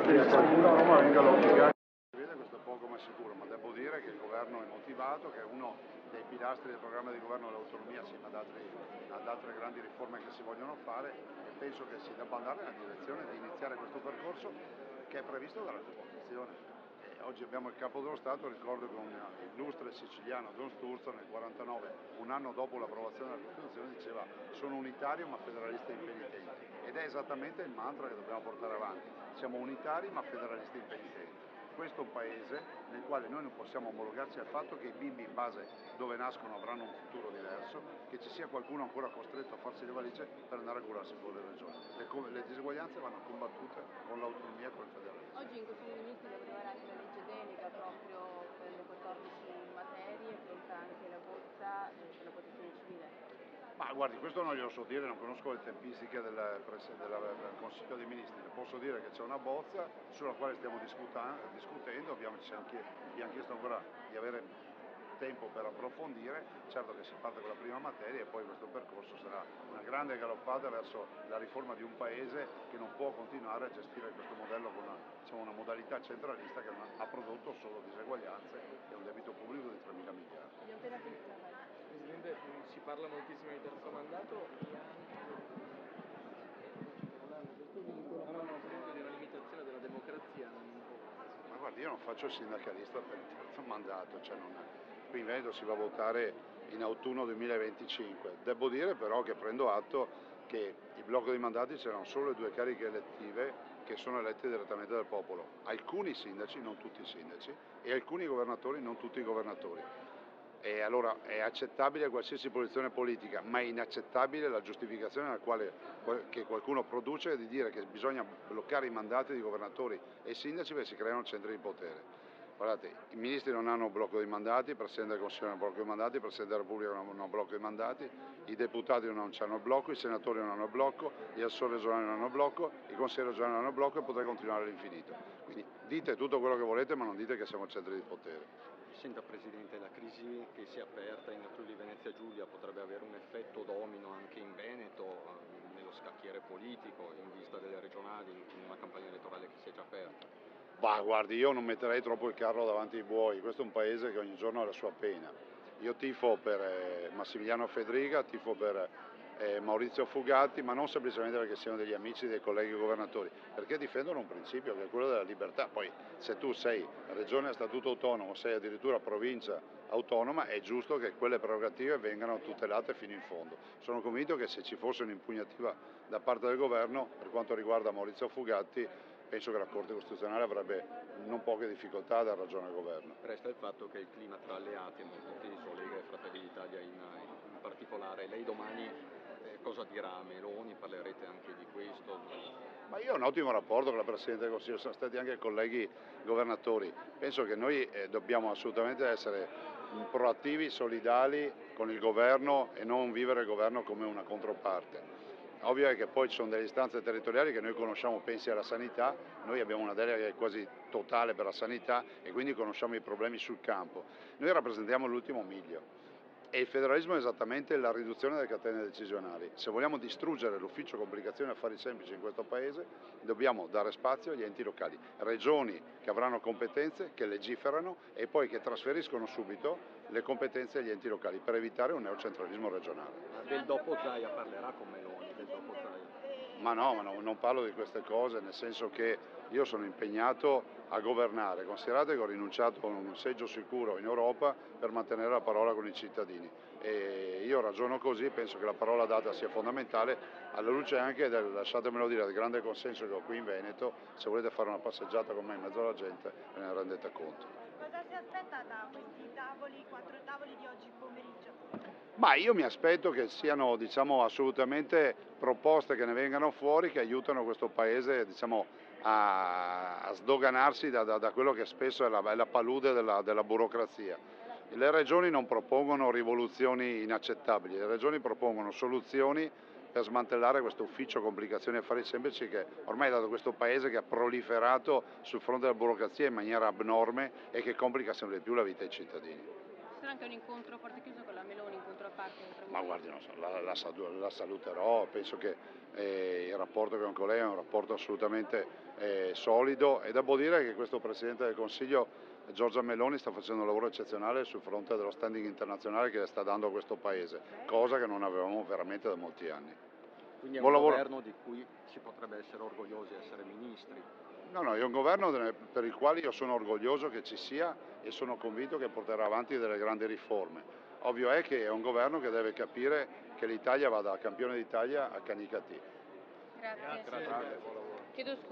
Vede, questo è poco ma sicuro, ma devo dire che il governo è motivato, che è uno dei pilastri del programma di governo dell'autonomia assieme ad altre grandi riforme che si vogliono fare, e penso che si debba andare nella direzione di iniziare questo percorso che è previsto dalla Costituzione. Oggi abbiamo il Capo dello Stato, ricordo che un illustre siciliano, Don Sturzo, nel 49, un anno dopo l'approvazione della Costituzione, diceva: sono unitario ma federalista impenitente. Ed è esattamente il mantra che dobbiamo portare avanti: siamo unitari ma federalisti impenitenti. Questo è un paese nel quale noi non possiamo omologarci al fatto che i bimbi, in base dove nascono, avranno un futuro diverso, che ci sia qualcuno ancora costretto a farsi le valigie per andare a curarsi con le regioni. Le diseguaglianze vanno combattute con l'autonomia e con il federalismo. Oggi in Consiglio dei Ministri deve arrivare anche la legge delega proprio per le 14 materie, pronta anche la bozza per la protezione civile. Ma guardi, questo non glielo so dire, non conosco le tempistiche del Consiglio dei Ministri. Le posso dire che c'è una bozza sulla quale stiamo discutendo, abbiamo chiesto ancora di avere tempo per approfondire. Certo che si parte con la prima materia e poi questo percorso sarà una grande galoppata verso la riforma di un paese che non può continuare a gestire questo modello con una modalità centralista che ha prodotto solo diseguaglianze e un debito pubblico di 3.000 miliardi. Presidente, si parla moltissimo di terzo mandato e anche di una limitazione della democrazia. Ma guardi, io non faccio il sindacalista per il terzo mandato, qui in Veneto si va a votare in autunno 2025. Devo dire però che prendo atto che il blocco dei mandati c'erano solo le 2 cariche elettive che sono elette direttamente dal popolo. Alcuni sindaci, non tutti i sindaci, e alcuni governatori, non tutti i governatori. E allora è accettabile qualsiasi posizione politica, ma è inaccettabile la giustificazione che qualcuno produce di dire che bisogna bloccare i mandati di governatori e sindaci perché si creano centri di potere. Guardate, i ministri non hanno blocco dei mandati, il Presidente del Consiglio non ha blocco dei mandati, il Presidente della Repubblica non ha blocco dei mandati, i deputati non hanno blocco, i senatori non hanno blocco, gli assessori regionali non hanno blocco, i consiglieri regionali non hanno blocco e potrei continuare all'infinito. Quindi dite tutto quello che volete, ma non dite che siamo centri di potere. Senta Presidente, la crisi che si è aperta in Friuli Venezia Giulia potrebbe avere un effetto domino anche in Veneto, nello scacchiere politico, in vista delle regionali, in una campagna elettorale che si è già aperta? Bah, guardi, io non metterei troppo il carro davanti ai buoi, questo è un paese che ogni giorno ha la sua pena. Io tifo per Massimiliano Fedriga, tifo per Maurizio Fugatti, ma non semplicemente perché siano degli amici dei colleghi governatori, perché difendono un principio che è quello della libertà. Poi se tu sei regione a statuto autonomo, sei addirittura provincia autonoma, è giusto che quelle prerogative vengano tutelate fino in fondo. Sono convinto che se ci fosse un'impugnativa da parte del governo per quanto riguarda Maurizio Fugatti, penso che la Corte Costituzionale avrebbe non poche difficoltà a dar ragione al governo. Resta il fatto che il clima tra alleati è molto teso, Lega e Fratelli d'Italia in particolare. Lei domani cosa dirà a Meloni? Parlerete anche di questo? Ma io ho un ottimo rapporto con la Presidente del Consiglio, sono stati anche colleghi governatori. Penso che noi dobbiamo assolutamente essere proattivi, solidali con il governo e non vivere il governo come una controparte. Ovvio è che poi ci sono delle istanze territoriali che noi conosciamo, pensi alla sanità, noi abbiamo una delega che è quasi totale per la sanità e quindi conosciamo i problemi sul campo. Noi rappresentiamo l'ultimo miglio. E il federalismo è esattamente la riduzione delle catene decisionali. Se vogliamo distruggere l'ufficio complicazioni e affari semplici in questo Paese, dobbiamo dare spazio agli enti locali, regioni che avranno competenze, che legiferano e poi che trasferiscono subito le competenze agli enti locali per evitare un neocentralismo regionale. Del dopo Zaia parlerà con Meloni, del dopo Zaia. Ma no, non parlo di queste cose, nel senso che io sono impegnato a governare. Considerate che ho rinunciato a un seggio sicuro in Europa per mantenere la parola con i cittadini e io ragiono così, penso che la parola data sia fondamentale, alla luce anche lasciatemelo dire, del grande consenso che ho qui in Veneto. Se volete fare una passeggiata con me in mezzo alla gente ve ne rendete conto. Cosa si aspetta da questi tavoli, 4 tavoli di oggi pomeriggio? Ma io mi aspetto che siano assolutamente proposte che ne vengano fuori, che aiutano questo Paese a sdoganarsi da quello che spesso è la palude della burocrazia. Le regioni non propongono rivoluzioni inaccettabili, le regioni propongono soluzioni per smantellare questo ufficio complicazioni e affari semplici che ormai è dato questo Paese che ha proliferato sul fronte della burocrazia in maniera abnorme e che complica sempre di più la vita ai cittadini. Ci sarà anche un incontro a porte chiuse con la Meloni, incontro a parte? Ma guardi, non so, la saluterò, penso che il rapporto che ho con lei è un rapporto assolutamente solido, e devo dire che questo Presidente del Consiglio Giorgia Meloni sta facendo un lavoro eccezionale sul fronte dello standing internazionale che sta dando a questo Paese, cosa che non avevamo veramente da molti anni. Quindi è Buon un lavoro. governo di cui si potrebbe essere orgogliosi di essere ministri. No, è un governo per il quale io sono orgoglioso che ci sia e sono convinto che porterà avanti delle grandi riforme. Ovvio è che è un governo che deve capire che l'Italia va da campione d'Italia a Canicattì. Grazie. Grazie. Chiedo scusa.